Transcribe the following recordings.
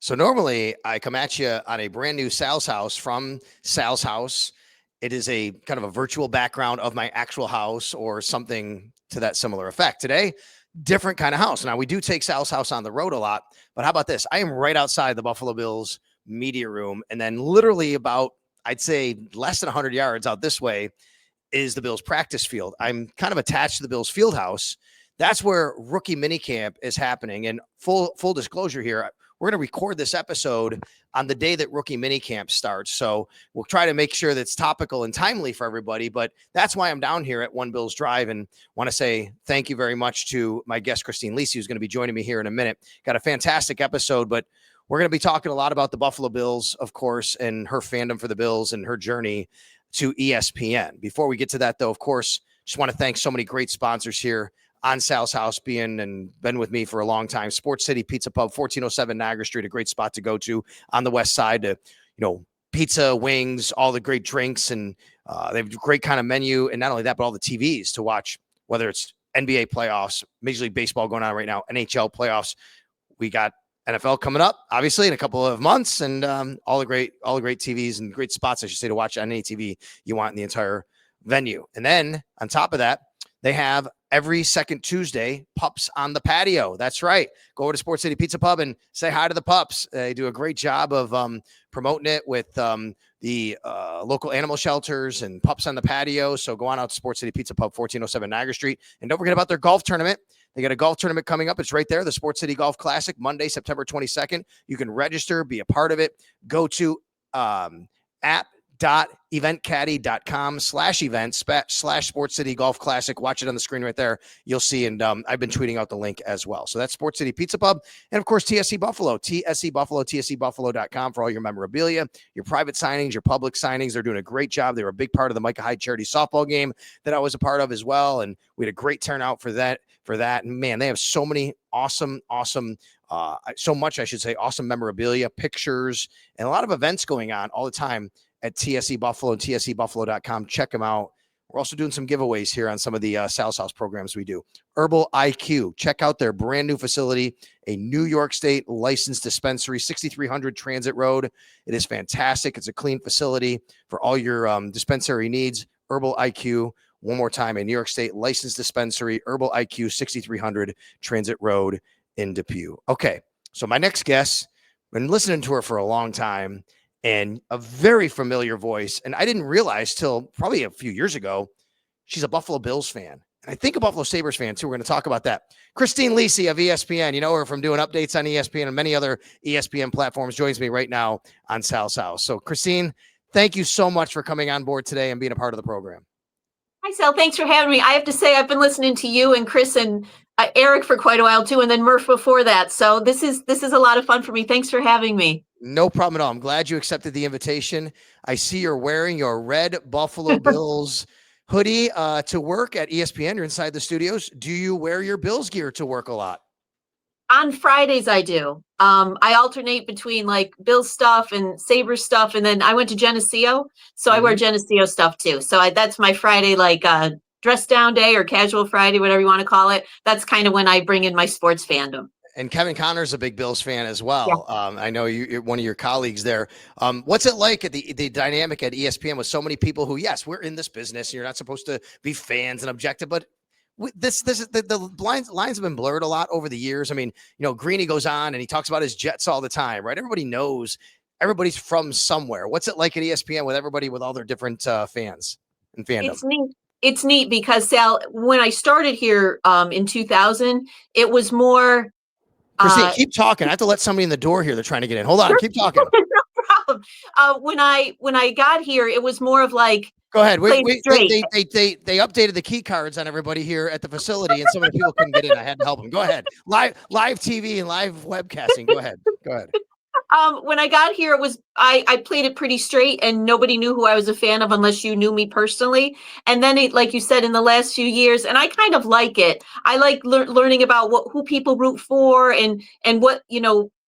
So normally I come at you on a brand new Sal's house from Sal's house. It is a kind of a virtual background of my actual house or something to that similar effect. Today, different kind of house. Now we do take Sal's house on the road a lot, but how about this? I am right outside the Buffalo Bills media room, and then literally about, I'd say, less than 100 yards out this way is the Bills practice field. I'm kind of attached to the Bills field house. That's where rookie minicamp is happening. And full disclosure here, we're going to record this episode on the day that rookie minicamp starts. So we'll try to make sure that's topical and timely for everybody. But that's why I'm down here at One Bills Drive, and want to say thank you very much to my guest, Christine Lisi, who's going to be joining me here in a minute. Got a fantastic episode, but we're going to be talking a lot about the Buffalo Bills, of course, and her fandom for the Bills and her journey to ESPN. Before we get to that, though, of course, just want to thank so many great sponsors here on Sal's house, been with me for a long time. Sports City Pizza Pub, 1407 Niagara Street, a great spot to go to on the west side to, pizza, wings, all the great drinks, and they have a great kind of menu. And not only that, but all the TVs to watch, whether it's NBA playoffs, Major League Baseball going on right now, NHL playoffs. We got NFL coming up, obviously, in a couple of months, and all the great TVs and great spots, I should say, to watch on any TV you want in the entire venue. And then on top of that, they have every second Tuesday pups on the patio. That's right. Go over to Sports City Pizza Pub and say hi to the pups. They do a great job of promoting it with the local animal shelters and pups on the patio. So go on out to Sports City Pizza Pub, 1407 Niagara Street. And don't forget about their golf tournament. They got a golf tournament coming up. It's right there, the Sports City Golf Classic, Monday, September 22nd. You can register, be a part of it. Go to app.eventcaddy.com/event/Sports City Golf Classic. Watch it on the screen right there. You'll see. And I've been tweeting out the link as well. So that's Sports City Pizza Pub. And of course, TSC Buffalo, tscbuffalo.com for all your memorabilia, your private signings, your public signings. They're doing a great job. They were a big part of the Micah Hyde charity softball game that I was a part of as well. And we had a great turnout for that. And man, they have so many awesome memorabilia, pictures, and a lot of events going on all the time at TSC Buffalo and tscbuffalo.com. Check them out. We're also doing some giveaways here on some of the Sal's House programs we do. Herbal IQ. Check out their brand new facility, a New York State licensed dispensary, 6300 Transit Road. It is fantastic. It's a clean facility for all your dispensary needs. Herbal IQ. One more time, a New York State licensed dispensary, Herbal IQ, 6300 Transit Road in Depew. Okay, so my next guest, been listening to her for a long time, and a very familiar voice. And I didn't realize till probably a few years ago, she's a Buffalo Bills fan. And I think a Buffalo Sabres fan, too. We're going to talk about that. Christine Lisi of ESPN, you know her from doing updates on ESPN and many other ESPN platforms, joins me right now on Sal's House. So, Christine, thank you so much for coming on board today and being a part of the program. Hi, Sal. Thanks for having me. I have to say, I've been listening to you and Chris and Eric for quite a while, too, and then Murph before that. So this is a lot of fun for me. Thanks for having me. No problem at all. I'm glad you accepted the invitation. I see you're wearing your red Buffalo Bills hoodie to work at ESPN. You're inside the studios. Do you wear your Bills gear to work a lot? On Fridays, I do. I alternate between like Bills stuff and Sabres stuff. And then I went to Geneseo, so I wear Geneseo stuff too. So that's my Friday, like dress down day or casual Friday, whatever you want to call it. That's kind of when I bring in my sports fandom. And Kevin Connor's a big Bills fan as well. Yeah. I know you're one of your colleagues there. What's it like at the dynamic at ESPN with so many people who, yes, we're in this business. And you're not supposed to be fans and objective, but the lines have been blurred a lot over the years. I mean, Greeny goes on and he talks about his Jets all the time, right? Everybody knows everybody's from somewhere. What's it like at ESPN with everybody with all their different fans and fandom? It's neat because, Sal, when I started here in 2000, it was more. Christine, keep talking. I have to let somebody in the door here. They're trying to get in. Hold on. Sure. Keep talking. No problem. When I got here, it was more of like. Go ahead. They updated the key cards on everybody here at the facility, and so many people couldn't get in. I had to help them. Go ahead. Live TV and live webcasting. Go ahead. When I got here, it was I played it pretty straight, and nobody knew who I was a fan of unless you knew me personally. And then, like you said, in the last few years, and I kind of like it. I like learning about who people root for and what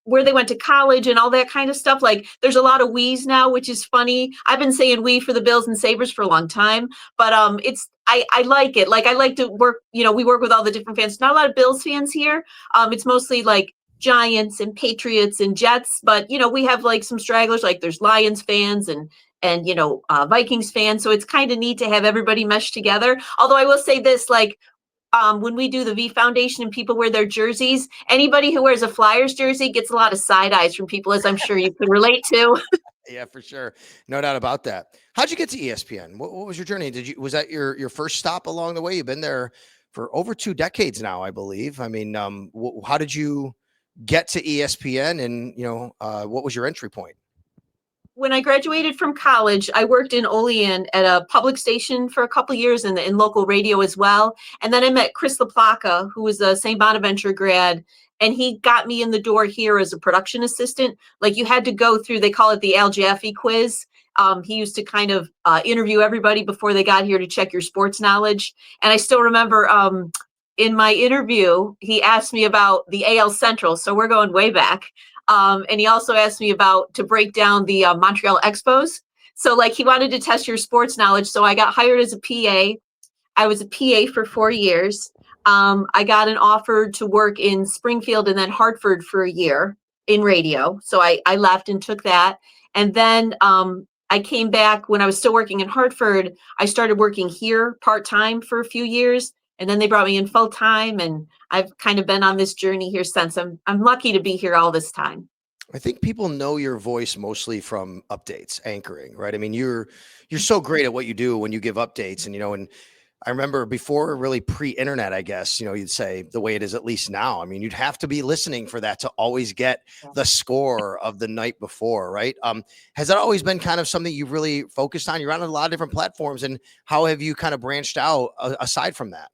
where they went to college and all that kind of stuff. Like there's a lot of we's now, which is funny. I've been saying we for the Bills and Sabres for a long time, but I like it. Like I like to work, we work with all the different fans. Not a lot of Bills fans here. It's mostly like Giants and Patriots and Jets, but we have like some stragglers, like there's Lions fans and Vikings fans. So it's kind of neat to have everybody mesh together. Although I will say this, like when we do the V Foundation and people wear their jerseys, anybody who wears a Flyers jersey gets a lot of side eyes from people, as I'm sure you can relate to. Yeah, for sure. No doubt about that. How'd you get to ESPN? What was your journey? Was that your first stop along the way? You've been there for over 2 decades now, I believe. I mean, how did you get to ESPN, and what was your entry point? When I graduated from college, I worked in Olean at a public station for a couple years in local radio as well. And then I met Chris LaPlaca, who was a St. Bonaventure grad, and he got me in the door here as a production assistant. Like you had to go through, they call it the Al Jaffe quiz. He used to kind of interview everybody before they got here to check your sports knowledge. And I still remember in my interview, he asked me about the AL Central. So we're going way back. And he also asked me to break down the Montreal Expos. So like he wanted to test your sports knowledge. So I got hired as a PA. I was a PA for 4 years. I got an offer to work in Springfield and then Hartford for a year in radio. So I left and took that. And then I came back when I was still working in Hartford. I started working here part-time for a few years. And then they brought me in full time, and I've kind of been on this journey here since. I'm lucky to be here all this time. I think people know your voice mostly from updates, anchoring, right? I mean, you're so great at what you do when you give updates, and I remember before, really pre-internet, I guess, you'd say the way it is at least now. I mean, you'd have to be listening for that to always get the score of the night before, right? Has that always been kind of something you've really focused on? You're on a lot of different platforms, and how have you kind of branched out aside from that?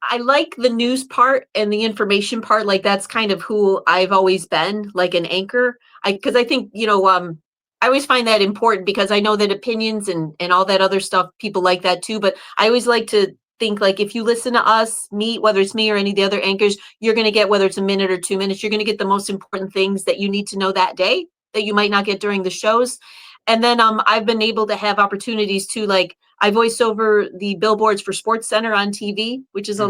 I like the news part and the information part. Like that's kind of who I've always been, like an anchor. Because I think, I always find that important because I know that opinions and all that other stuff, people like that too. But I always like to think like if you listen to us, whether it's me or any of the other anchors, you're going to get, whether it's a minute or 2 minutes, you're going to get the most important things that you need to know that day that you might not get during the shows. And then I've been able to have opportunities to, like, I voice over the billboards for Sports Center on TV, which is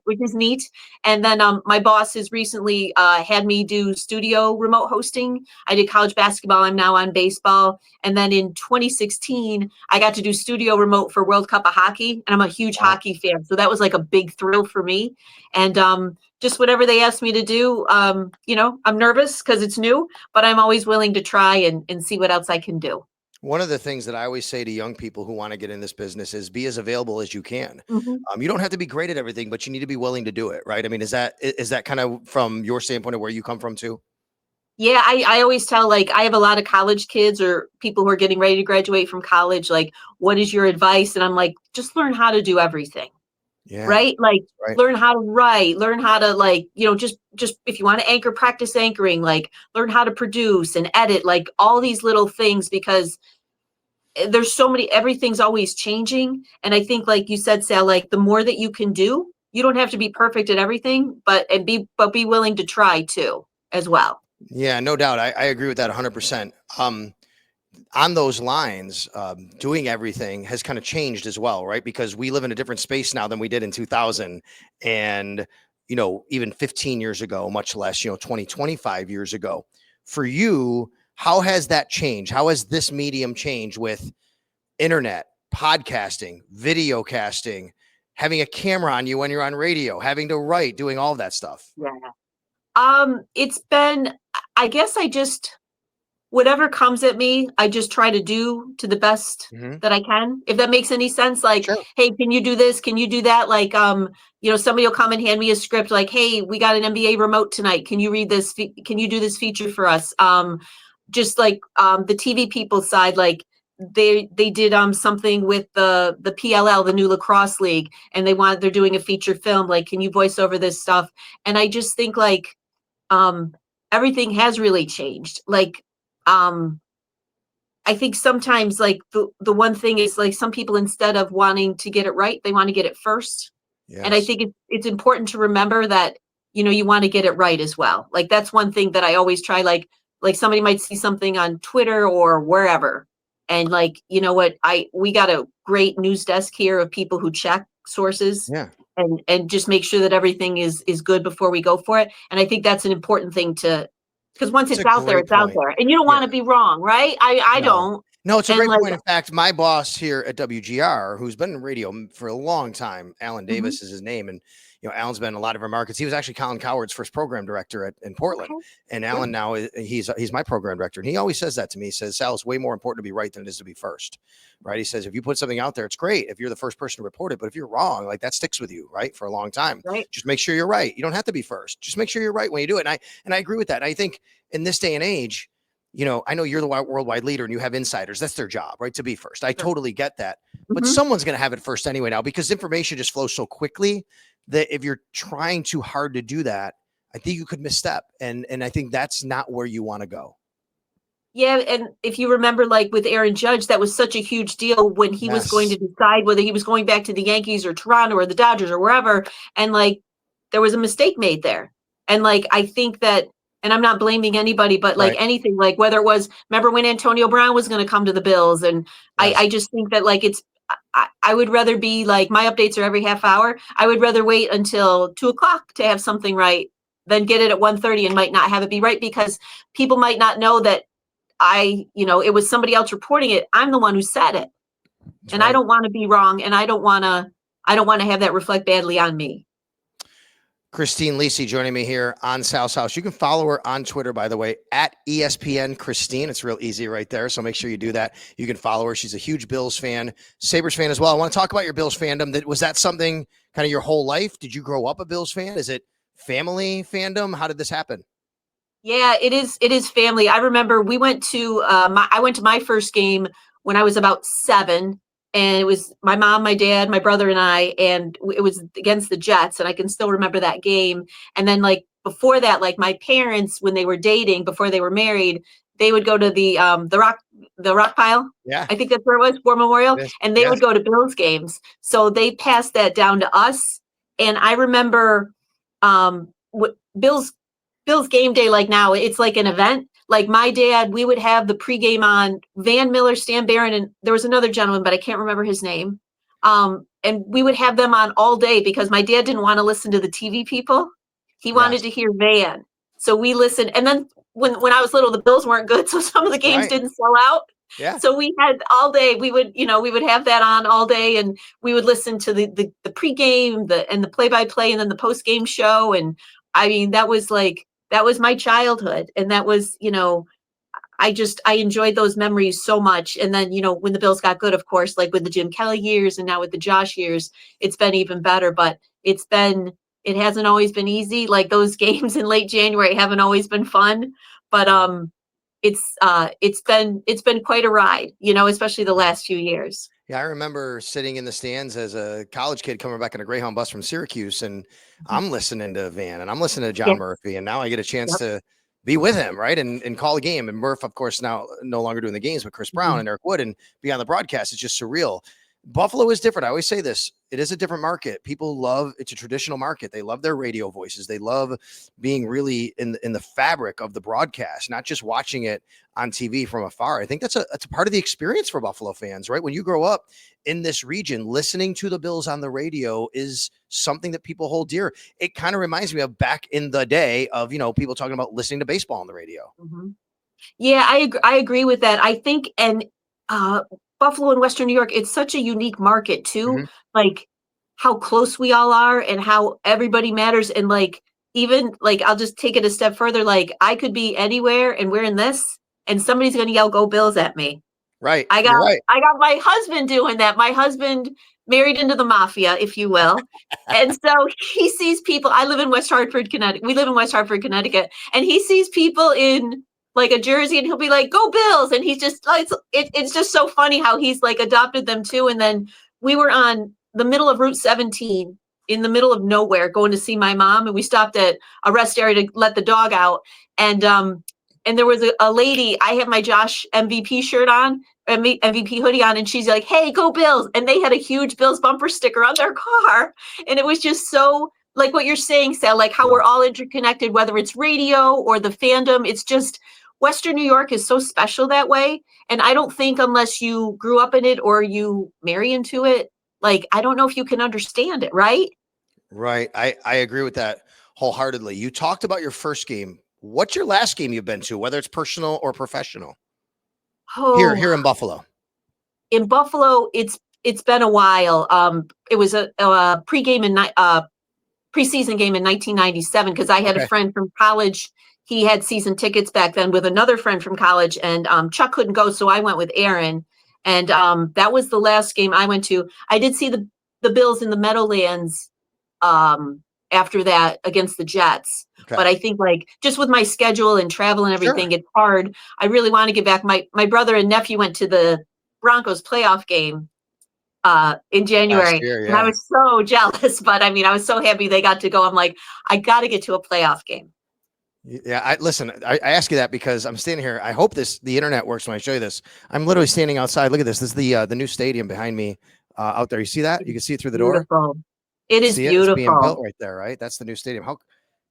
which is neat. And then my boss has recently had me do studio remote hosting. I did college basketball. I'm now on baseball. And then in 2016, I got to do studio remote for World Cup of Hockey. And I'm a huge hockey fan. So that was like a big thrill for me. And just whatever they asked me to do, I'm nervous because it's new, but I'm always willing to try and see what else I can do. One of the things that I always say to young people who want to get in this business is be as available as you can. Mm-hmm. You don't have to be great at everything, but you need to be willing to do it, right? I mean, is that kind of from your standpoint of where you come from too? Yeah, I always tell, like, I have a lot of college kids or people who are getting ready to graduate from college. Like, what is your advice? And I'm like, just learn how to do everything. Yeah. Right? Like, right. Learn how to write, learn how to, like, just if you want to anchor, practice anchoring, like learn how to produce and edit, like all these little things, because there's so many, everything's always changing. And I think, like you said, Sal, like the more that you can do, you don't have to be perfect at everything, but be willing to try too, as well. Yeah, no doubt. I agree with that 100%. On those lines, doing everything has kind of changed as well, right? Because we live in a different space now than we did in 2000. And, even 15 years ago, much less, 20, 25 years ago. For you, how has that changed? How has this medium changed with internet, podcasting, video casting, having a camera on you when you're on radio, having to write, doing all of that stuff? Yeah. It's been, I guess whatever comes at me, I just try to do to the best that I can, if that makes any sense. Like, Sure. Hey, can you do this? Can you do that? Like, somebody will come and hand me a script like, hey, we got an NBA remote tonight. Can you read this? Can you do this feature for us? Just like the TV people side, like they did something with the PLL, the new lacrosse league, and they're doing a feature film. Like, can you voice over this stuff? And I just think like everything has really changed. Like, I think sometimes like the one thing is like some people, instead of wanting to get it right, they want to get it first. Yes. And I think it's important to remember that, you want to get it right as well. Like that's one thing that I always try, like somebody might see something on Twitter or wherever. And like, you know what, we got a great news desk here of people who check sources. Yeah. and just make sure that everything is good before we go for it. And I think that's an important thing to, because once It's it's a out there, great it's out point. there, and you don't Yeah. want to be wrong, right? I No. don't. No, it's a And great like, point. In fact, my boss here at WGR, who's been in radio for a long time, Alan mhm, Davis is his name. And, Alan's been in a lot of our markets. He was actually Colin Coward's first program director in Portland. okay, And good, Alan now, he's my program director. And he always says that to me. He says, Sal, it's way more important to be right than it is to be first. Right. He says, if you put something out there, it's great if you're the first person to report it. But if you're wrong, like that sticks with you, right, for a long time. right? Just make sure you're right. You don't have to be first. Just make sure you're right when you do it. And I agree with that. And I think in this day and age, I know you're the worldwide leader and you have insiders. That's their job, right? To be first. I Sure. totally get that. But Mhm. someone's going to have it first anyway now because information just flows so quickly that if you're trying too hard to do that, I think you could misstep. And I think that's not where you want to go. Yeah, and if you remember, like with Aaron Judge, that was such a huge deal when he was going Yes. to decide whether he was going back to the Yankees or Toronto or the Dodgers or wherever, and like there was a mistake made there. And like I think that, and I'm not blaming anybody, but like Right. anything, like whether it was, remember when Antonio Brown was going to come to the Bills, and I Yes. just think that like I would rather be like, my updates are every half hour. I would rather wait until 2 o'clock to have something right than get it at 1:30 and might not have it be right, because people might not know that it was somebody else reporting it. I'm the one who said it. That's And I right. don't want to be wrong. And I don't want to have that reflect badly on me. Christine Lisi joining me here on Sal's House. You can follow her on Twitter, by the way, at ESPN Christine. It's real easy right there. So make sure you do that. You can follow her. She's a huge Bills fan, Sabres fan as well. I want to talk about your Bills fandom. Was that something kind of your whole life? Did you grow up a Bills fan? Is it family fandom? How did this happen? Yeah, it is. It is family. I remember we went to I went to my first game when I was about 7, and it was my mom, my dad, my brother, and I, and it was against the Jets, and I can still remember that game. And then like before that, like my parents, when they were dating, before they were married, they would go to the rock pile. Yeah. I think that's where it was, War Memorial, Yes. and they Yes. would go to Bills games. So they passed that down to us, and I remember Bills game day, like now, it's like an event. Like my dad, we would have the pregame on Van Miller, Stan Barron, and there was another gentleman, but I can't remember his name. And we would have them on all day because my dad didn't want to listen to the TV people. He wanted Yes. to hear Van. So we listened. And then when I was little, the Bills weren't good. So some of the games Right. didn't sell out. Yeah. So we had all day, we would have that on all day, and we would listen to the pregame, and the play-by-play, and then the post-game show. And I mean, that was my childhood. And that was, I enjoyed those memories so much. And then, when the Bills got good, of course, like with the Jim Kelly years and now with the Josh years, it's been even better. But it hasn't always been easy. Like those games in late January haven't always been fun. But it's been quite a ride, especially the last few years. Yeah, I remember sitting in the stands as a college kid coming back on a Greyhound bus from Syracuse, and Mhm. I'm listening to Van and I'm listening to John Yes. Murphy, and now I get a chance Yep. to be with him, right, and call a game. And Murph, of course, now no longer doing the games, but Chris Brown Mhm. and Eric Wood, and be on the broadcast. It's just surreal. Buffalo is different. I always say this. It is a different market. People love it's a traditional market. They love their radio voices. They love being really in the fabric of the broadcast, not just watching it on TV from afar. I think that's a part of the experience for Buffalo fans, right? When you grow up in this region, listening to the Bills on the radio is something that people hold dear. It kind of reminds me of back in the day of, people talking about listening to baseball on the radio. Mhm. Yeah, I agree with that. I think, and uh, Buffalo and Western New York, it's such a unique market too. Mhm. Like how close we all are and how everybody matters. And like even like I'll just take it a step further. Like I could be anywhere and we're in this, and somebody's gonna yell "Go Bills" at me. Right. I got You're right. I got my husband doing that. My husband married into the mafia, if you will. And so he sees people. I live in West Hartford, Connecticut. We live in West Hartford, Connecticut, and he sees people in like a jersey, and he'll be like, "Go Bills!" And he's just like, it's just so funny how he's like adopted them too. And then we were on the middle of Route 17 in the middle of nowhere going to see my mom, and we stopped at a rest area to let the dog out. And there was a lady. I have my Josh MVP shirt on, MVP hoodie on, and she's like, "Hey, go Bills!" And they had a huge Bills bumper sticker on their car, and it was just so like what you're saying, Sal, like how Yeah. we're all interconnected, whether it's radio or the fandom. It's just Western New York is so special that way, and I don't think unless you grew up in it or you marry into it, like I don't know if you can understand it, right? Right. I agree with that wholeheartedly. You talked about your first game. What's your last game you've been to, whether it's personal or professional? Oh, Here in Buffalo. in Buffalo, it's been a while. It was a pregame in preseason game in 1997 because I had a Okay. friend from college. He had season tickets back then with another friend from college, and Chuck couldn't go, so I went with Aaron. And that was the last game I went to. I did see the Bills in the Meadowlands after that against the Jets. Okay. But I think like just with my schedule and travel and Sure. everything, it's hard. I really want to get back. My brother and nephew went to the Broncos playoff game in Last January. year, And I yeah. was so jealous, but I mean, I was so happy they got to go. I'm like, I got to get to a playoff game. Yeah, I ask you that because I'm standing here. I hope the internet works when I show you this. I'm literally standing outside. Look at this. This is the new stadium behind me out there. You see that? You can see it through the door. Beautiful. It is See it? It's being built beautiful. right there, right? That's the new stadium. How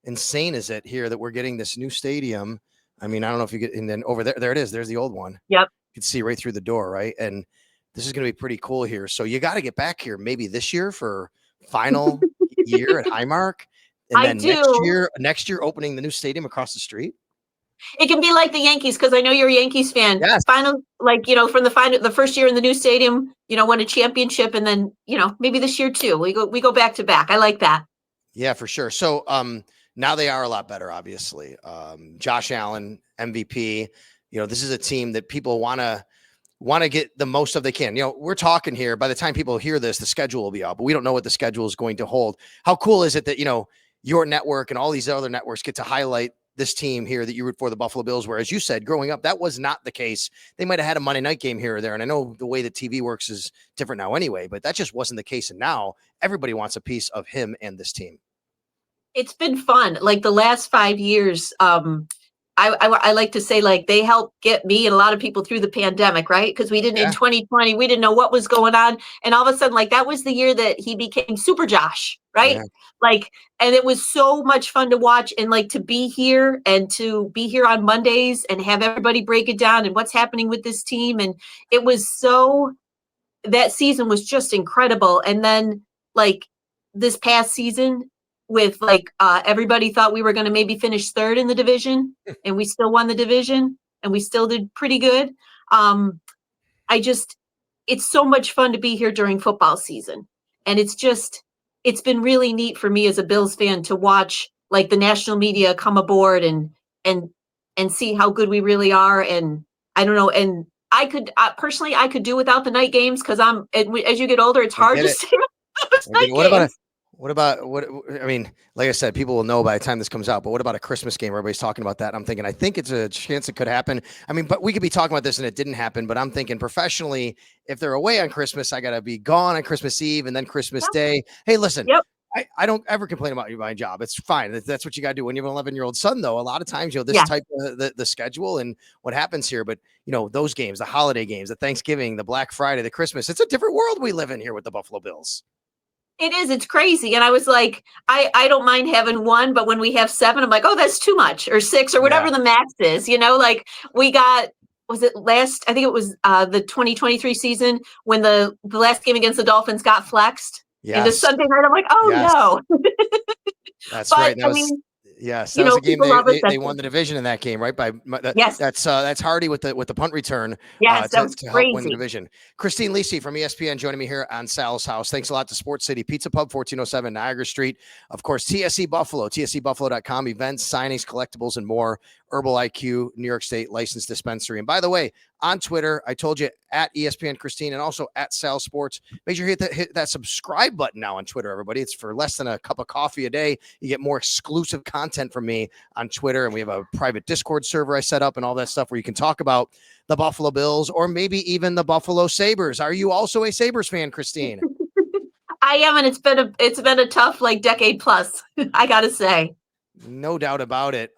insane is it here that we're getting this new stadium? I mean, I don't know if you get, and then over there it is. There's the old one. Yep. You can see right through the door, right? And this is going to be pretty cool here. So you got to get back here maybe this year for final year at Highmark, and I then do. next year opening the new stadium across the street. It can be like the Yankees because I know you're a Yankees fan. Yes. Final, like from the first year in the new stadium, won a championship, and then maybe this year too. We go back to back. I like that. Yeah, for sure. So now they are a lot better, obviously. Josh Allen, MVP. This is a team that people want to get the most of they can. We're talking here. By the time people hear this, the schedule will be out, but we don't know what the schedule is going to hold. How cool is it that your network and all these other networks get to highlight this team here that you root for, the Buffalo Bills, where, as you said, growing up, that was not the case. They might have had a Monday night game here or there. And I know the way that TV works is different now anyway, but that just wasn't the case. And now everybody wants a piece of him and this team. It's been fun. Like the last 5 years, I like to say like they helped get me and a lot of people through the pandemic, right? Because we didn't in Yeah. 2020, we didn't know what was going on. And all of a sudden, like that was the year that he became Super Josh, right? Yeah. Like, and it was so much fun to watch and like to be here and to be here on Mondays and have everybody break it down and what's happening with this team. And it was that season was just incredible. And then like this past season with like everybody thought we were going to maybe finish third in the division and we still won the division and we still did pretty good. It's so much fun to be here during football season. And it's been really neat for me as a Bills fan to watch like the national media come aboard and see how good we really are. And I don't know. And I could personally, I could do without the night games because as you get older, it's I hard get to it. see those I get night it. What games. I mean, like I said, people will know by the time this comes out, but what about a Christmas game? Everybody's talking about that. I'm thinking, I think it's a chance it could happen. I mean, but we could be talking about this and it didn't happen, but I'm thinking professionally, if they're away on Christmas, I got to be gone on Christmas Eve and then Christmas Yep. Day. Hey, listen, Yep. I don't ever complain about my job. It's fine. That's what you got to do when you have an 11-year-old son, though. A lot of times, this Yeah. type of the schedule and what happens here, but those games, the holiday games, the Thanksgiving, the Black Friday, the Christmas, it's a different world we live in here with the Buffalo Bills. It is. It's crazy. And I was like, I don't mind having one, but when we have seven, I'm like, oh, that's too much, or six, or whatever Yeah. the max is. Like we got, was it last? I think it was the 2023 season when the last game against the Dolphins got flexed into Yes. Sunday night. I'm like, oh Yes. no. That's But right. I mean, Yes, that was a game people love it. they won the division in that game, right? Yes. That's Hardy with the punt return Yes, that was to help win the crazy. division. Christine Lisi from ESPN joining me here on Sal's House. Thanks a lot to Sports City Pizza Pub, 1407 Niagara Street. Of course, TSC Buffalo, tscbuffalo.com, events, signings, collectibles, and more. Herbal IQ, New York State licensed dispensary. And by the way, on Twitter, I told you at ESPN Christine and also at Sal Sports. Make sure you hit that subscribe button now on Twitter, everybody. It's for less than a cup of coffee a day. You get more exclusive content from me on Twitter. And we have a private Discord server I set up and all that stuff where you can talk about the Buffalo Bills or maybe even the Buffalo Sabres. Are you also a Sabres fan, Christine? I am, and it's been a tough like decade plus, I gotta say. No doubt about it.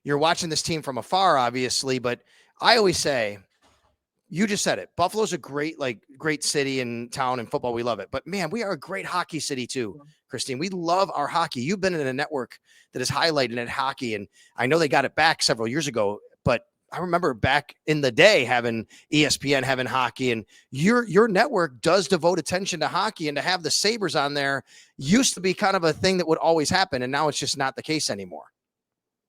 You're watching this team from afar, obviously, but I always say, you just said it. Buffalo's a great city and town and football. We love it. But man, we are a great hockey city too, Christine. We love our hockey. You've been in a network that is highlighted in hockey. And I know they got it back several years ago, but I remember back in the day having ESPN, having hockey, and your network does devote attention to hockey, and to have the Sabres on there used to be kind of a thing that would always happen, and now it's just not the case anymore.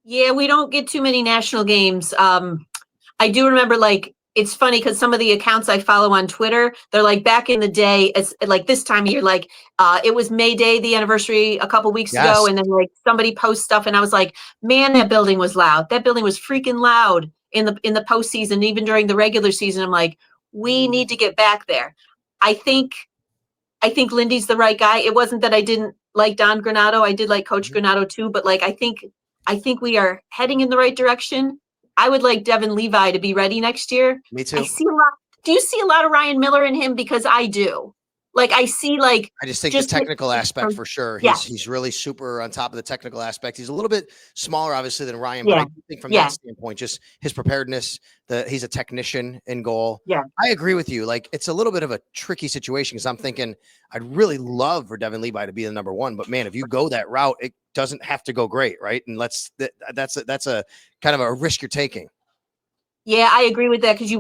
Yeah, we don't get too many national games. I do remember, like, it's funny because some of the accounts I follow on Twitter, they're like, back in the day, it's like this time of year, like it was May Day, the anniversary a couple weeks ago, Yes. and then like somebody posts stuff, and I was like, man, that building was loud. That building was freaking loud in the postseason, even during the regular season. I'm like, we need to get back there. I think Lindy's the right guy. It wasn't that I didn't like Don Granato. I did like Coach Granato too, but like I think we are heading in the right direction. I would like Devin Levi to be ready next year. Me I too. see a lot. Do you see a lot of Ryan Miller in him? Because I do. Like I see like I just think the technical aspect for sure. Yeah. He's really super on top of the technical aspect. He's a little bit smaller, obviously, than Ryan, but Yeah. I do think from that standpoint, just his preparedness, he's a technician in goal. Yeah. I agree with you. Like, it's a little bit of a tricky situation because I'm thinking I'd really love for Devin Levi to be the number one, but man, if you go that route, it doesn't have to go great, right? And that's a kind of a risk you're taking. Yeah, I agree with that because you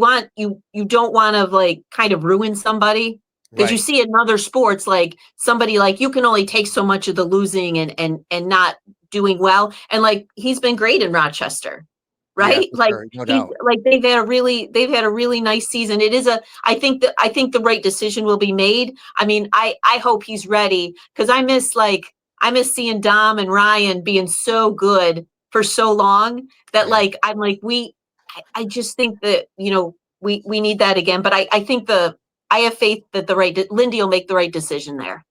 don't want to like kind of ruin somebody. Because you see in other sports, like somebody like you can only take so much of the losing and not doing well. And like he's been great in Rochester, right? Yeah, Like sure. No he's doubt. like they've had a really nice season. It is I think the right decision will be made. I mean, I hope he's ready because I miss seeing Dom and Ryan being so good for so long that like I'm like I just think that we need that again. But I think I have faith that Lindy will make the right decision there.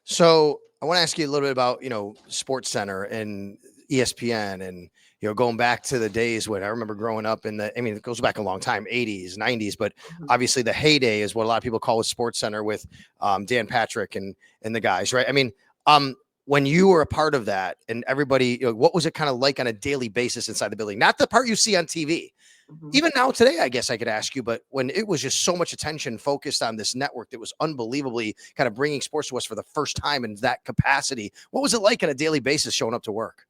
So I want to ask you a little bit about, Sports Center and ESPN and, going back to the days when I remember growing up it goes back a long time, 80s, 90s, but obviously the heyday is what a lot of people call with Sports Center with Dan Patrick and the guys, right? I mean, when you were a part of that and everybody, what was it kind of like on a daily basis inside the building? Not the part you see on TV. Even now today, I guess I could ask you, but when it was just so much attention focused on this network that was unbelievably kind of bringing sports to us for the first time in that capacity, what was it like on a daily basis showing up to work?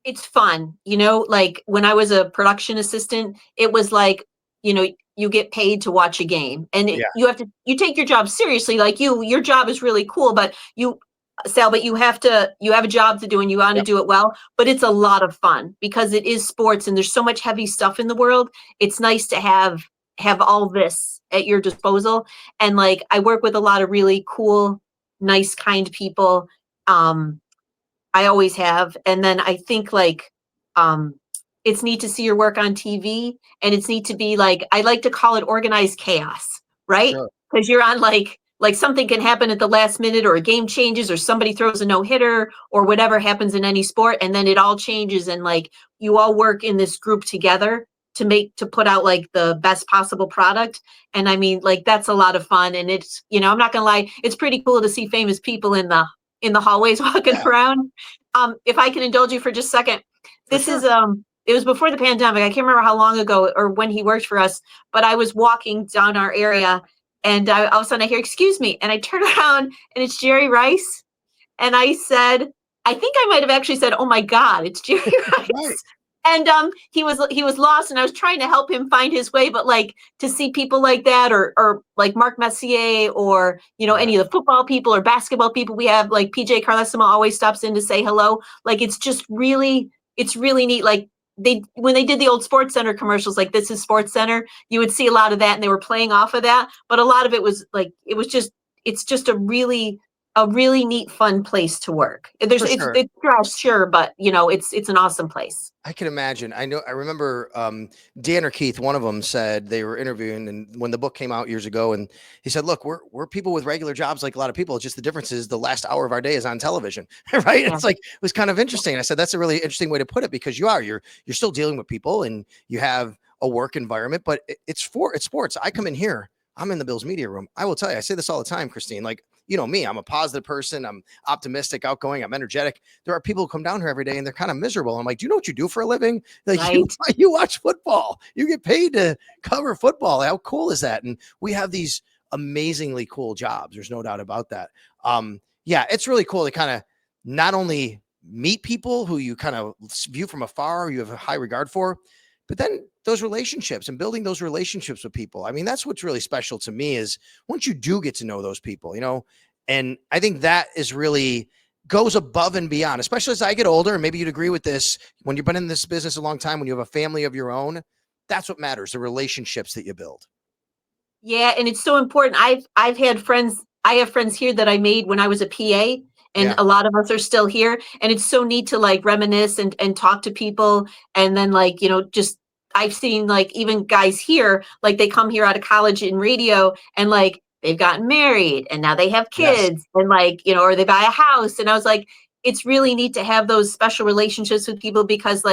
It's fun. Like when I was a production assistant, it was like, you get paid to watch a game and you take your job seriously. Like your job is really cool, but Sal, but you have a job to do and you want to do it well, but it's a lot of fun because it is sports and there's so much heavy stuff in the world. It's nice to have all this at your disposal. And like, I work with a lot of really cool, nice, kind people. I always have. And then I think like, it's neat to see your work on TV and it's neat to be like, I like to call it organized chaos, right? Because you're on like something can happen at the last minute or a game changes or somebody throws a no-hitter or whatever happens in any sport. And then it all changes. And like, you all work in this group together to put out like the best possible product. And I mean, like, that's a lot of fun. And it's, I'm not gonna lie, it's pretty cool to see famous people in the hallways walking around. If I can indulge you for just a second, it was before the pandemic. I can't remember how long ago or when he worked for us, but I was walking down our area and all of a sudden I hear, excuse me. And I turn around and it's Jerry Rice. And I said, I think I might have actually said, oh my God, it's Jerry Rice. And he was lost and I was trying to help him find his way. But like to see people like that or like Mark Messier or, any of the football people or basketball people we have, like PJ Carlesimo always stops in to say hello. Like, it's really neat. Like when they did the old Sports Center commercials, like this is Sports Center, you would see a lot of that and they were playing off of that. But a lot of it was like, it's just a really neat, fun place to work. It's stress, sure, but it's an awesome place. I can imagine. I remember Dan or Keith, one of them said they were interviewing and when the book came out years ago and he said, look, we're people with regular jobs like a lot of people. It's just the difference is the last hour of our day is on television, right? It's like, it was kind of interesting. I said, that's a really interesting way to put it because you're still dealing with people and you have a work environment, but it's sports. I come in here, I'm in the Bills media room. I will tell you, I say this all the time, Christine, like, me, I'm a positive person. I'm optimistic, outgoing. I'm energetic. There are people who come down here every day and they're kind of miserable. I'm like, do you know what you do for a living? Like you watch football, you get paid to cover football. How cool is that? And we have these amazingly cool jobs. There's no doubt about that. It's really cool to kind of not only meet people who you kind of view from afar, you have a high regard for, But then those relationships and building those relationships with people, I mean, that's what's really special to me is once you do get to know those people, and I think that is really goes above and beyond, especially as I get older. And maybe you'd agree with this when you've been in this business a long time, when you have a family of your own, that's what matters, the relationships that you build. Yeah, and it's so important. I've had friends. I have friends here that I made when I was a PA, and Yeah. a lot of us are still here. And it's so neat to like reminisce and talk to people. And then like just I've seen like even guys here, like they come here out of college in radio, and like they've gotten married, and now they have Yes. kids, and like or they buy a house. And I was like, it's really neat to have those special relationships with people because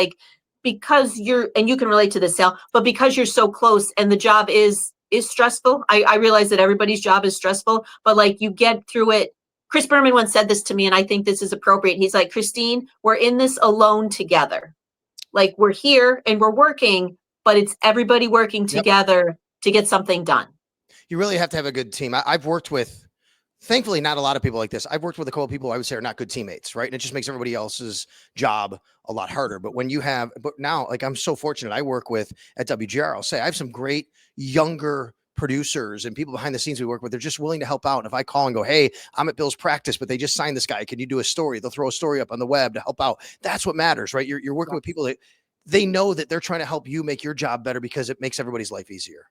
you're and you can relate to this, Sal, but because you're so close and the job is stressful. I realize that everybody's job is stressful, but like you get through it. Chris Berman once said this to me, and I think this is appropriate. He's like, Christine, we're in this alone together. Like we're here and we're working, but it's everybody working Yep. together to get something done. You really have to have a good team. I've worked with, thankfully, not a lot of people like this. I've worked with a couple of people I would say are not good teammates, right? And it just makes everybody else's job a lot harder. But now, like I'm so fortunate, I work with at WGR. I'll say I have some great younger producers and people behind the scenes we work with. They're just willing to help out. And if I call and go, hey, I'm at Bill's practice, but they just signed this guy. Can you do a story? They'll throw a story up on the web to help out. That's what matters, right? You're working with people that they know that they're trying to help you make your job better because it makes everybody's life easier.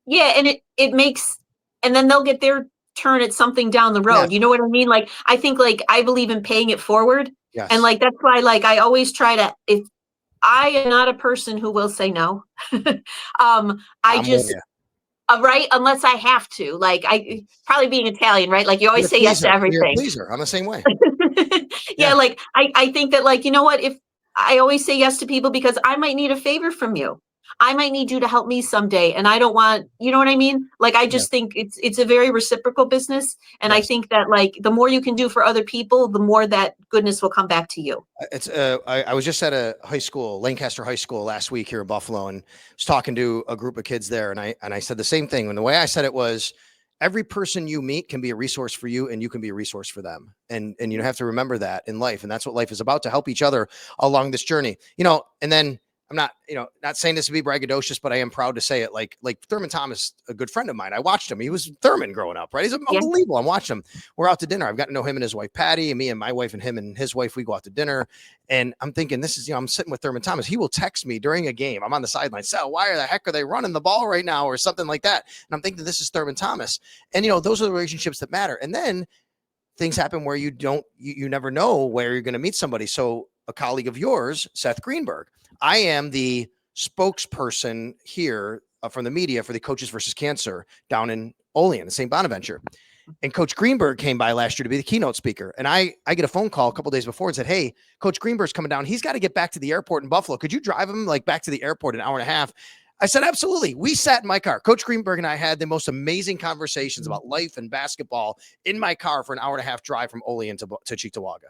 Yeah, and it makes and then they'll get their turn at something down the road. Yes. You know what I mean? Like I think like I believe in paying it forward. Yes. And like that's why like I always try to if I am not a person who will say no. I just right, unless I have to. Like I probably being Italian, right? Like you always say yes to You're a everything. pleaser. I'm the same way. Yeah, like I think that like, you know what, if I always say yes to people because I might need a favor from you. I might need you to help me someday. And I don't want, you know what I mean? Like I Yeah. just think it's a very reciprocal business. And I Yes. think that like the more you can do for other people, the more that goodness will come back to you. It's I was just at a high school, Lancaster High School last week here in Buffalo, and was talking to a group of kids there, and I said the same thing. And the way I said it was, every person you meet can be a resource for you, and you can be a resource for them. And you have to remember that in life, and that's what life is about, to help each other along this journey. And then I'm not, not saying this to be braggadocious, but I am proud to say it. Like Thurman Thomas, a good friend of mine. I watched him. He was Thurman growing up, right? He's unbelievable. I'm watching him. We're out to dinner. I've gotten to know him and his wife, Patty, and me and my wife and him and his wife, we go out to dinner. And I'm thinking, this is, I'm sitting with Thurman Thomas. He will text me during a game. I'm on the sideline. Sal, why the heck are they running the ball right now? Or something like that. And I'm thinking, this is Thurman Thomas. And, those are the relationships that matter. And then things happen where you never know where you're going to meet somebody. So a colleague of yours, Seth Greenberg, I am the spokesperson here from the media for the Coaches versus Cancer down in Olean, St. Bonaventure. And Coach Greenberg came by last year to be the keynote speaker. And I get a phone call a couple days before and said, hey, Coach Greenberg's coming down. He's got to get back to the airport in Buffalo. Could you drive him back to the airport an hour and a half? I said, absolutely. We sat in my car. Coach Greenberg and I had the most amazing conversations about life and basketball in my car for an hour and a half drive from Olean to Cheektowaga.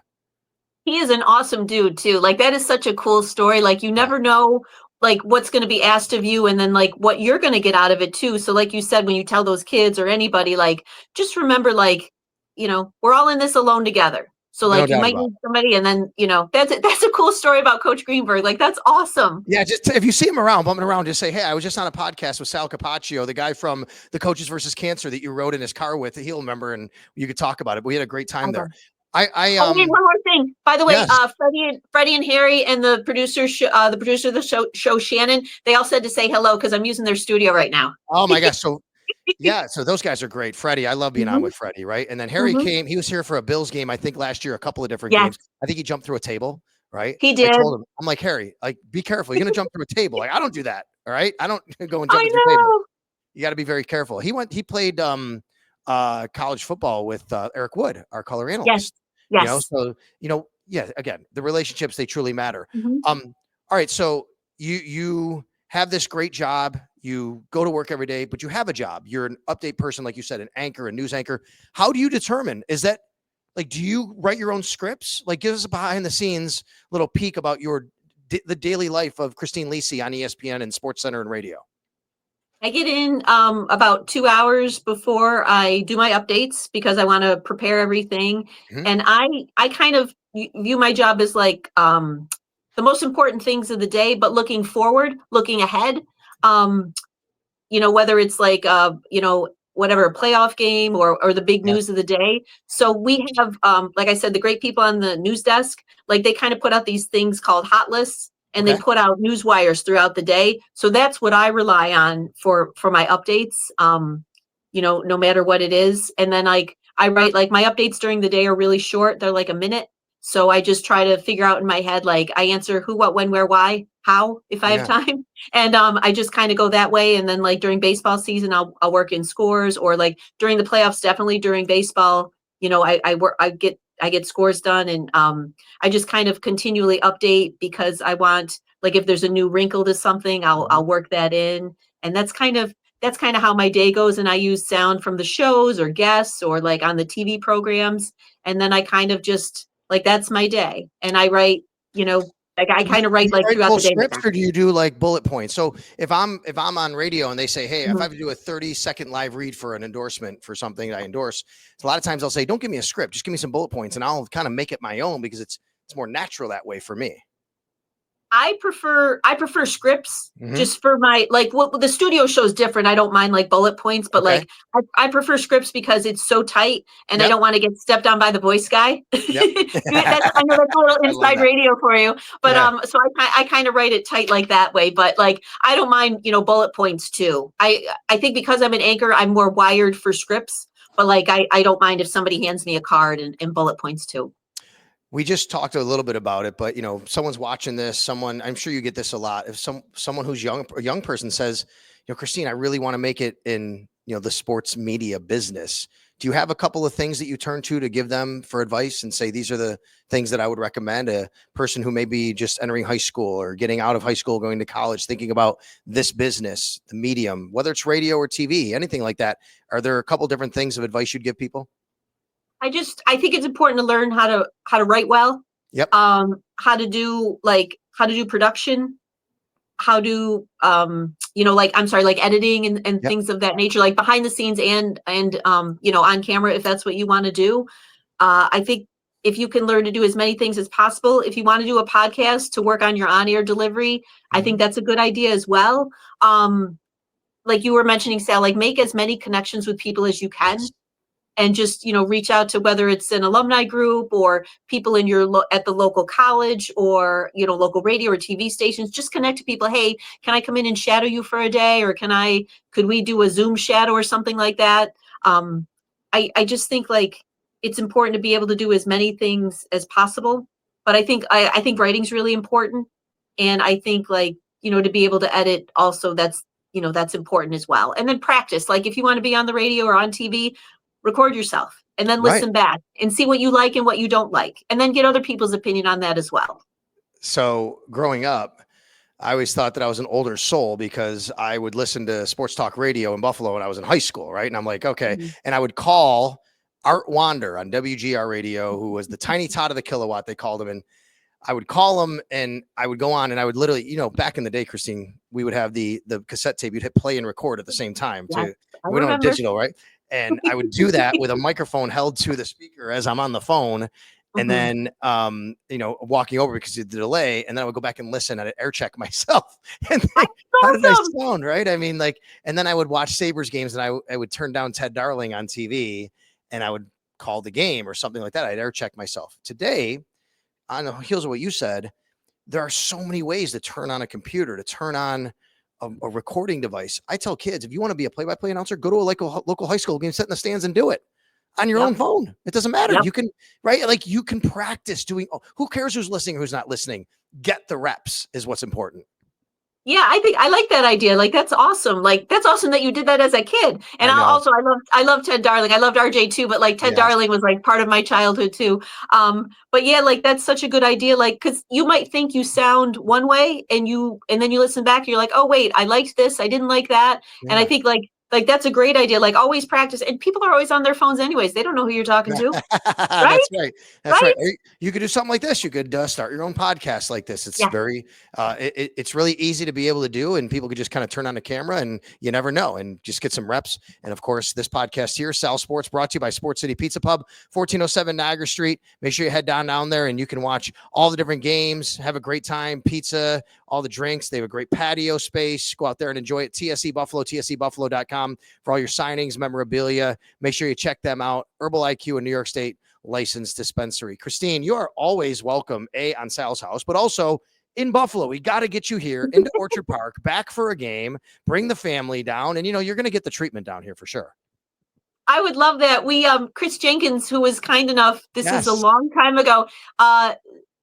He is an awesome dude too. Like that is such a cool story. Like you never know like what's going to be asked of you and then like what you're going to get out of it too. So like you said, when you tell those kids or anybody, like just remember like, we're all in this alone together. So like you might need somebody and then, that's a cool story about Coach Greenberg. Like that's awesome. Yeah. Just if you see him bumping around, just say, hey, I was just on a podcast with Sal Capaccio, the guy from the Coaches versus Cancer that you rode in his car with. He'll remember and you could talk about it. But we had a great time there. Wait, one more thing. By the way, yes. Freddie and Harry and the producer of the show, Shannon, they all said to say hello because I'm using their studio right now. Oh my gosh. So yeah, so those guys are great. Freddie, I love being on with Freddie, right? And then Harry came, he was here for a Bills game, I think last year, a couple of different games. I think he jumped through a table, right? He did. I told him, I'm like, Harry, like, be careful. You're gonna jump through a table. Like, I don't do that. All right. I don't go and jump through a table. You got to be very careful. He played college football with Eric Wood, our color analyst. Yes. So again, the relationships, they truly matter. All right, so you have this great job, you go to work every day, but you have a job. You're an update person, like you said, an anchor, a news anchor. How do you determine? Is that like, do you write your own scripts? Like, give us a behind the scenes little peek about the daily life of Christine Lisi on ESPN and Sports Center and radio. I get in about 2 hours before I do my updates because I want to prepare everything. And I kind of view my job as like the most important things of the day, but looking forward, looking ahead. Um, whether it's like, whatever, a playoff game or the big Yeah. news of the day. So we have, like I said, the great people on the news desk, like they kind of put out these things called hot lists, and they Okay. put out news wires throughout the day. So that's what I rely on for my updates, no matter what it is. And then like I write, like my updates during the day are really short. They're like a minute. So I just try to figure out in my head, like I answer who, what, when, where, why, how, if I have Yeah. time. And I just kind of go that way. And then like during baseball season, I'll work in scores, or like during the playoffs, definitely during baseball, I get scores done. And I just kind of continually update, because I want, like, if there's a new wrinkle to something, Mhm. I'll work that in. And that's kind of how my day goes. And I use sound from the shows or guests or like on the TV programs. And then I kind of just like, that's my day. And I write, like I kind of Do write you like write throughout full the day scripts, myself. or do you do like bullet points? So if I'm on radio and they say, hey, if I Mhm. have to do a 30-second live read for an endorsement for something that I endorse, a lot of times I'll say, don't give me a script, just give me some bullet points, and I'll kind of make it my own, because it's more natural that way for me. I prefer scripts, Hmm. just for my, like, what the studio show is different. I don't mind like bullet points, but Okay. like I prefer scripts because it's so tight, and I Yep. don't want to get stepped on by the voice guy. Yep. That's, I know that's a little I love inside that. radio for you, but Yeah. so I kind of write it tight like that way. But like I don't mind, bullet points too. I think because I'm an anchor, I'm more wired for scripts. But like I don't mind if somebody hands me a card and bullet points too. We just talked a little bit about it, but someone's watching this. Someone, I'm sure you get this a lot. If someone who's young, a young person says, Christine, I really want to make it in the sports media business. Do you have a couple of things that you turn to give them for advice and say these are the things that I would recommend a person who may be just entering high school or getting out of high school, going to college, thinking about this business, the medium, whether it's radio or TV, anything like that? Are there a couple different things of advice you'd give people? I think it's important to learn how to write well, Yep. how to do production, how to like, I'm sorry, like editing and Yep. things of that nature, like behind the scenes and on camera, if that's what you want to do. I think if you can learn to do as many things as possible, if you want to do a podcast to work on your on-air delivery, I Hmm. think that's a good idea as well. Like you were mentioning, Sal, like make as many connections with people as you Yes. can, and just reach out to, whether it's an alumni group or people in your at the local college, or local radio or TV stations. Just connect to people. Hey, can I come in and shadow you for a day, or could we do a Zoom shadow or something like that? Um i i just think like it's important to be able to do as many things as possible. But I think writing's really important. And I think, like, to be able to edit also, that's important as well. And then practice, like if you want to be on the radio or on TV, record yourself and then Right. listen back and see what you like and what you don't like, and then get other people's opinion on that as well. So growing up, I always thought that I was an older soul because I would listen to sports talk radio in Buffalo when I was in high school, right? And I'm like, okay. Mhm. And I would call Art Wander on WGR radio, who was the tiny tot of the kilowatt, they called him. And I would call him and I would go on and I would literally, back in the day, Christine, we would have the cassette tape. You'd hit play and record at the same time Yes, to, I we don't have remember. digital, right? And I would do that with a microphone held to the speaker as I'm on the phone. And Mhm. then, walking over because of the delay. And then I would go back and listen and I'd air check myself and think, how did I Awesome. sound? Right. I mean, like, and then I would watch Sabres games and I would turn down Ted Darling on TV and I would call the game or something like that. I'd air check myself. Today, on the heels of what you said, there are so many ways to turn on a computer, to turn on a recording device. I tell kids, if you want to be a play-by-play announcer, go to a local high school game, sit in the stands and do it on your own Yep. phone. It doesn't matter. Yep. You can, right? Like you can practice doing, who cares who's listening, who's not listening? Get the reps is what's important. Yeah, I think I like that idea. Like that's awesome. Like that's awesome that you did that as a kid. And I know. I love Ted Darling. I loved RJ too, but like Ted Yes. Darling was like part of my childhood too. But yeah, like that's such a good idea. Like, cause you might think you sound one way and then you listen back and you're like, oh wait, I liked this, I didn't like that. And I Yeah. think like Like, that's a great idea. Like, always practice. And people are always on their phones anyways. They don't know who you're talking to, right? That's right. That's right. Right? Or you could do something like this. You could start your own podcast like this. It's Yeah. very, it's really easy to be able to do, and people could just kind of turn on the camera, and you never know, and just get some reps. And of course, this podcast here, Sal Sports, brought to you by Sports City Pizza Pub, 1407 Niagara Street. Make sure you head down there, and you can watch all the different games, have a great time, pizza, all the drinks. They have a great patio space. Go out there and enjoy it. TSE Buffalo, TSEbuffalo.com for all your signings, memorabilia. Make sure you check them out. Herbal IQ in New York State licensed dispensary. Christine, you are always welcome, on Sal's house, but also in Buffalo. We got to get you here into Orchard Park, back for a game, bring the family down, and you're going to get the treatment down here for sure. I would love that. We, Chris Jenkins, who was kind enough, this is a Yes. long time ago.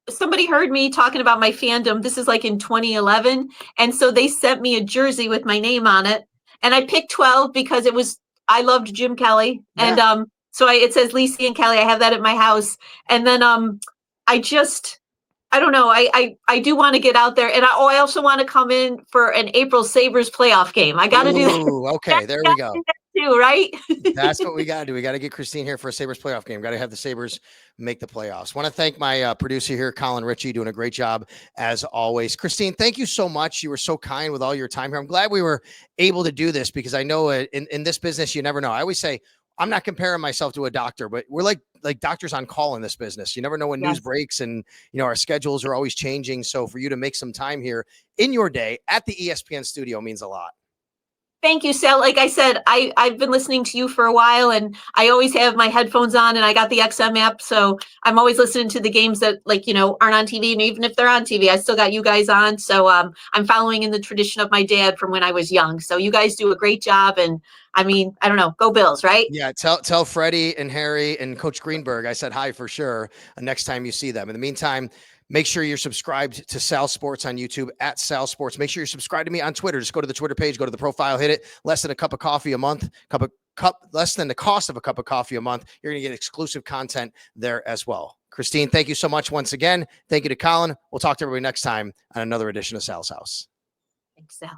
Somebody heard me talking about my fandom. This is like in 2011. And so they sent me a jersey with my name on it. And I picked 12 because I loved Jim Kelly. Yeah. And so it says Lisi and Kelly. I have that at my house. And then I don't know. I do want to get out there. And I also want to come in for an April Sabres playoff game. I got to do that. Okay, there we go. Too, right? That's what we got to do. We got to get Christine here for a Sabres playoff game. Got to have the Sabres make the playoffs. Want to thank my producer here, Colin Ritchie, doing a great job as always. Christine, thank you so much. You were so kind with all your time here. I'm glad we were able to do this because I know in this business, you never know. I always say, I'm not comparing myself to a doctor, but we're like doctors on call in this business. You never know when news breaks, and our schedules are always changing. So for you to make some time here in your day at the ESPN studio means a lot. Thank you, Sal. Like I said, I've been listening to you for a while, and I always have my headphones on, and I got the XM app, so I'm always listening to the games that aren't on TV, and even if they're on TV, I still got you guys on. So I'm following in the tradition of my dad from when I was young. So you guys do a great job, and I mean, I don't know, go Bills, right? Yeah, tell Freddie and Harry and Coach Greenberg I said hi for sure next time you see them. In the meantime, make sure you're subscribed to Sal Sports on YouTube at Sal Sports. Make sure you're subscribed to me on Twitter. Just go to the Twitter page, go to the profile, hit it. Less than a cup of coffee a month, less than the cost of a cup of coffee a month. You're going to get exclusive content there as well. Christine, thank you so much once again. Thank you to Colin. We'll talk to everybody next time on another edition of Sal's House. Thanks, Sal.